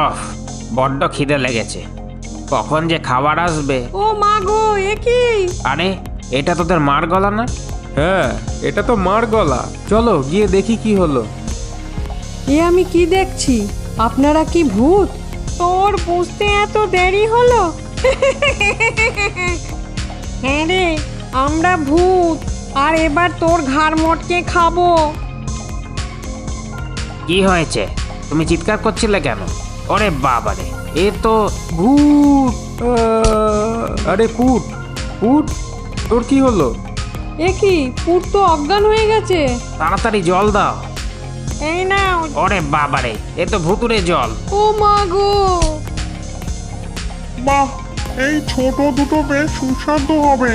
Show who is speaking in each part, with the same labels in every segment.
Speaker 1: Of, বড্ড খিদে লেগেছে। কখন যে খাবার আসবে।
Speaker 2: ও মা গো, এ কি?
Speaker 1: আরে, এটা তোদের মার গলা না?
Speaker 3: হ্যাঁ, এটা তো মার গলা। চলো গিয়ে দেখি কি হলো।
Speaker 2: এ আমি কি দেখছি? আপনারা কি ভূত? তোর বুঝতে এত দেরি হলো? হ্যাঁ রে, আমরা ভূত, আর এবার তোর ঘাড় মটকে খাবো।
Speaker 1: কি হয়েছে? তুমি চিৎকার করছিলে কেন? ওরে বাবারে, এ তো
Speaker 3: ভূত! আরে পুট, পুট, তোর কি হলো?
Speaker 2: এ কি, পুর তো অজ্ঞান হয়ে গেছে।
Speaker 1: তাড়াতাড়ি জল দাও।
Speaker 2: এই নাও।
Speaker 1: ওরে বাবারে, এ তো ভুতুরে জল।
Speaker 2: ও মা গো!
Speaker 4: বাহ, এই ছোট দুটো বেশ সুস্বাদু হবে।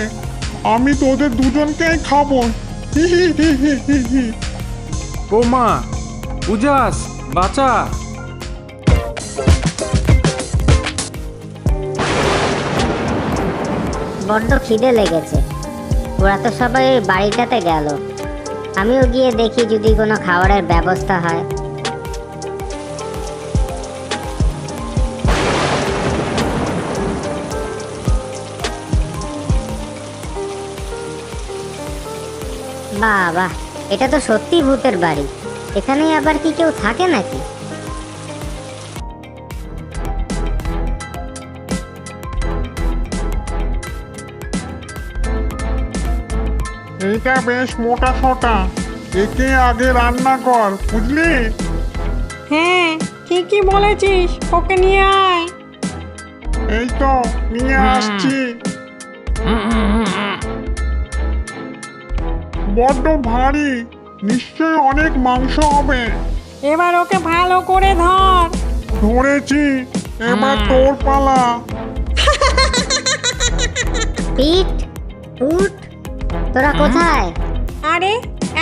Speaker 4: আমি তোদের দুজনকেই খাবো। হি হি হি হি হি হি।
Speaker 3: ও মা, উজাস, বাঁচা!
Speaker 5: বড্ড খিদে লেগেছে। ওরা তো সবাই ওই বাড়িটাতে গেল। আমিও গিয়ে দেখি যদি কোনো খাবারের ব্যবস্থা হয়। বাহ বাহ, এটা তো সত্যি ভূতের বাড়ি। এখানে আবার কি কেউ থাকে নাকি?
Speaker 4: এইটা বেশ মোটা সোটা, একে আগে রান্না কর, বুঝলি?
Speaker 2: হ্যাঁ, ঠিকই বলেছিস, ওকে নিয়ে আয়।
Speaker 4: এই তো নিয়ে আসছি। বড্ড ভারী, নিশ্চয় অনেক মাংস হবে।
Speaker 2: এবার ওকে ভালো করে ধর।
Speaker 4: ধরেছি, এবার তোর পালা।
Speaker 5: পিট, উঠ, তোরা কোথায়?
Speaker 2: আরে,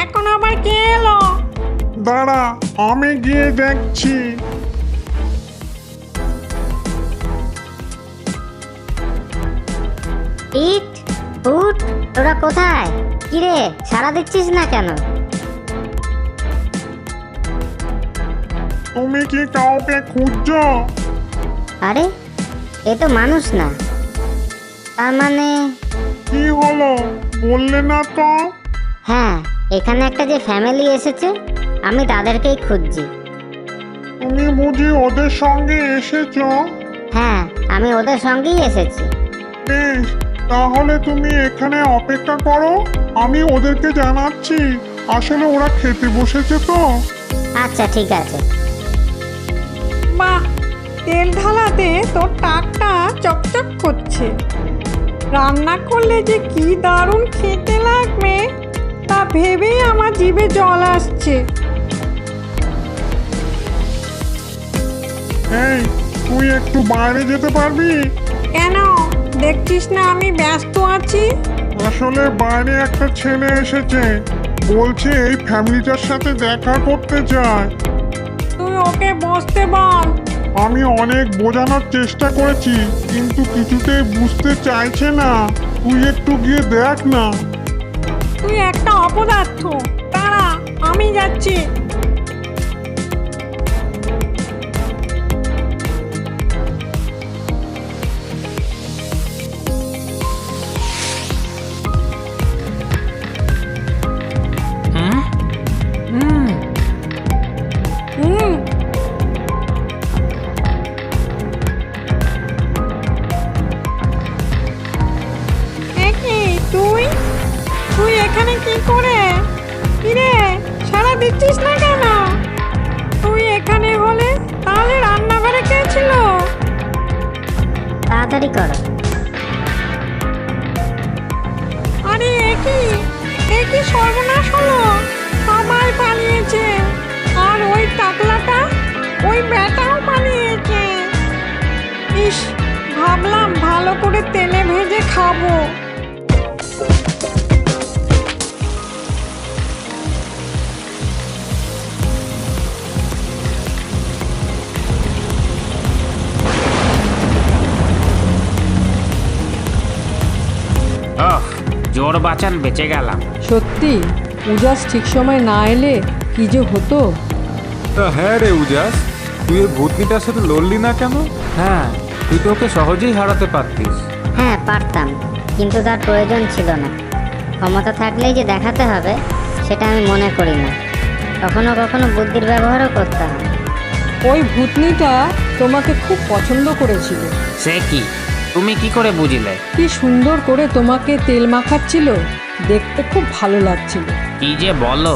Speaker 2: এখন আবার কে এলো?
Speaker 4: দাঁড়া, আমি গিয়ে দেখছি।
Speaker 5: পিট, উঠ, তোরা কোথায়? কিরে, সাড়া দিচ্ছিস না কেন?
Speaker 4: তুমি কি কাউকে খুঁজছো?
Speaker 5: আরে, এ তো মানুষ না। তার মানে
Speaker 4: কি হলো বললে না তো?
Speaker 5: হ্যাঁ, এখানে একটা যে ফ্যামিলি এসেছে, আমি তাদেরকেই খুঁজছি।
Speaker 4: তুমি বুঝি ওদের সঙ্গে এসেছো?
Speaker 5: হ্যাঁ, আমি ওদের সঙ্গেই এসেছি।
Speaker 4: বেশ, তাহলে তুমি এখানে অপেক্ষা করো, আমি ওদেরকে জানাচ্ছি। আসলে ওরা খেতে বসেছে তো।
Speaker 5: আচ্ছা, ঠিক আছে।
Speaker 2: বাহ, তেল ঢালাতে তোর টাকটা চকচক করছে। রান্না করলে যে কি দারুণ খেতে লাগবে, তা ভেবেই আমার জিভে জল আসছে।
Speaker 4: এই, তুই একটু বাইরে যেতে পারবি?
Speaker 2: কেন, দেখছিস না আমি ব্যস্ত আছি?
Speaker 4: আসলে বাইরে একটা ছেলে এসেছে, বলছে এই ফ্যামিলিটার সাথে দেখা করতে চায়।
Speaker 2: তুই ওকে বসতে বল।
Speaker 4: আমি অনেক বোঝানোর চেষ্টা করেছি, কিন্তু কিছুতেই বুঝতে চাইছে না। তুই একটু গিয়ে দেখ না।
Speaker 2: তুই একটা অপদার্থ, দাঁড়া, আমি যাচ্ছি। হুম, এ কি, তুই তুই এখানে কি করে? কিরে, সাড়া দিচ্ছিস না কেন? তুই এখানে হলে তাহলে রান্নাঘরে কে ছিল?
Speaker 5: তাড়াতাড়ি করো।
Speaker 2: আরে এ কি সর্বনাশ হলো! সবাই পালিয়েছে, আর ওই টাকলাটা, ওই ব্যাটাও পালিয়েছে। ইস, ভাবলাম ভালো করে তেলে ভেজে খাবো।
Speaker 1: অফ, জোর বাঁচান, বেঁচে গেলাম।
Speaker 2: সত্যি, উজাস ঠিক সময় না এলে কি যে হতো।
Speaker 3: তা হ্যাঁ রে উজাস, তুই ওই ভূতনিটার সাথে লড়লি না কেন? হ্যাঁ, তুই তো ওকে সহজেই হারাতে পারতিস।
Speaker 5: হ্যাঁ পারতাম, কিন্তু তার প্রয়োজন ছিল না। ক্ষমতা থাকলেই যে দেখাতে হবে সেটা আমি মনে করি না। কখনো কখনো বুদ্ধির ব্যবহারও করতে হয়।
Speaker 2: ওই ভূতনিটা তোমাকে খুব পছন্দ করেছিল।
Speaker 1: সে কি? তুমি কি করে বুঝলে?
Speaker 2: কি সুন্দর করে তোমাকে তেল মাখাচ্ছিল, দেখতে খুব ভালো লাগছিল।
Speaker 1: কি যে বলো!